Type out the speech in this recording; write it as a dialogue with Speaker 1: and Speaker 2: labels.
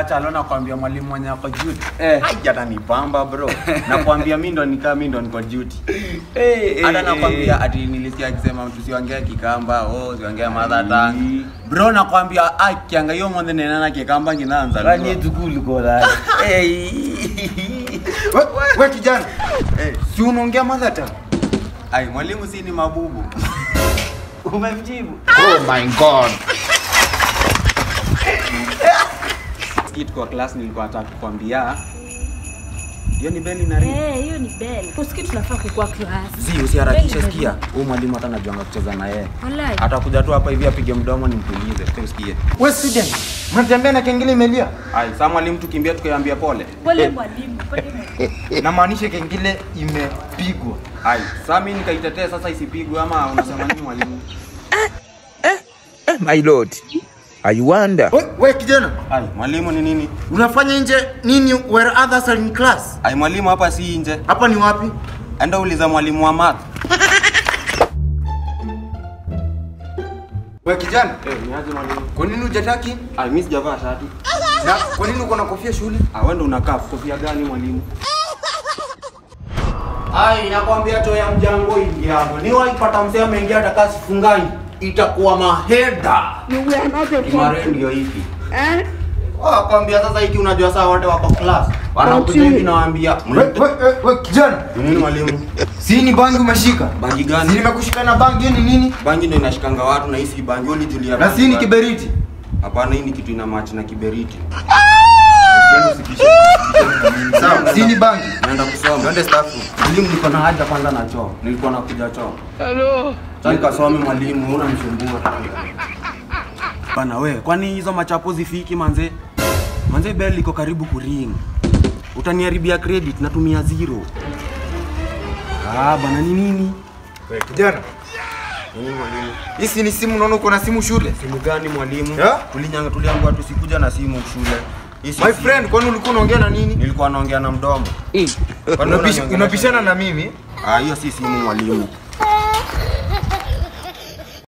Speaker 1: Acha leo nakwambia mwalimu mwenye ako duty. Hata ni pamba bro. Nakwambia mimi ndo niko duty. Hata nakwambia ati nilisikia akisema mtu siongea Kikamba, siongea mother tongue. Bro nakwambia akianga hiyo mwende nena Kikamba kinaanza.
Speaker 2: Kwani tukuli kwa la.
Speaker 3: Wewe kijana. Si unaongea mother tongue?
Speaker 1: Ai mwalimu si ni mabubu.
Speaker 2: Umemjibu?
Speaker 3: Oh my god.
Speaker 1: Skit kwa class nilikuwa nataka kukwambia. Hiyo ni bell ina ring.
Speaker 4: Hiyo ni bell. Usikii tunafaa kukua class.
Speaker 1: Usiharakishe sikia. Huyu mwalimu hata anajuanga kucheza na yeye.
Speaker 4: Wallahi.
Speaker 1: Atakuja tu hapa hivi apige mdomo nimtulize. Sio usikie.
Speaker 3: Wewe student, mnatembea na kengele imelia?
Speaker 1: Ai, sasa mwalimu tukimbia tukiambia pole.
Speaker 4: Pole mwalimu.
Speaker 3: Na maanisha kengele imepigwa.
Speaker 1: Ai, sasa mimi nikaitetea sasa isipigwe ama unasema nini mwalimu?
Speaker 2: My lord. I wonder.
Speaker 3: Wewe kijana.
Speaker 1: Ai, mwalimu ni nini?
Speaker 3: Unafanya nje nini where others are in class?
Speaker 1: Ai, mwalimu hapa si nje.
Speaker 3: Hapa ni wapi?
Speaker 1: Enda uliza mwalimu wa math.
Speaker 3: Wewe kijana.
Speaker 1: Niaje mwalimu?
Speaker 3: Kwa nini hujataki?
Speaker 1: Ai, mimi sijavaa shati.
Speaker 3: Na kwa nini uko na kofia shule?
Speaker 1: Wewe ndo unakaa kofia gani mwalimu? Ai, nakwambia to ya mjango ingi hapo. Ni waipata mzee ameingia hata sifungani. Itakuwa maheda. Imare ndio hivi. Kwambia sasa hiki unajua saa wote wako class. Wanakuja hivi nawaambia.
Speaker 3: Wewe kijana.
Speaker 1: Nini mwalimu?
Speaker 3: Si ni bangi umeshika?
Speaker 1: Bangi gani?
Speaker 3: Si nimekushika na bangi ni nini?
Speaker 1: Bangi ndio inashikanga watu na hisi bangi ulijulia.
Speaker 3: Na si ni kiberiti?
Speaker 1: Hapana, hii ni kitu ina match na kiberiti.
Speaker 3: Sawa, si ni bangi.
Speaker 1: Naenda kusoma. Twende staff room. Mwalimu niko na haja kwanza na choo. Nilikuwa nakuja choo.
Speaker 2: Hello.
Speaker 1: Sasa kasome mwalimu, unanisumbua. Bana wewe, kwani hizo machapo zifiki manze? Manze bell iko karibu kuring. Utaniharibia credit natumia 0. Bana ni nini?
Speaker 3: Wewe kijana.
Speaker 1: Nini mwalimu?
Speaker 3: Hii ni simu, unaona uko na simu shule?
Speaker 1: Simu gani mwalimu?
Speaker 3: Yeah?
Speaker 1: Tuliambiwa tusikuja na simu shule.
Speaker 3: My friend, kwani ulikuwa unaongea na nini?
Speaker 1: Nilikuwa naongea na mdomo.
Speaker 3: Unapishana na mimi?
Speaker 1: Hiyo si simu mwalimu.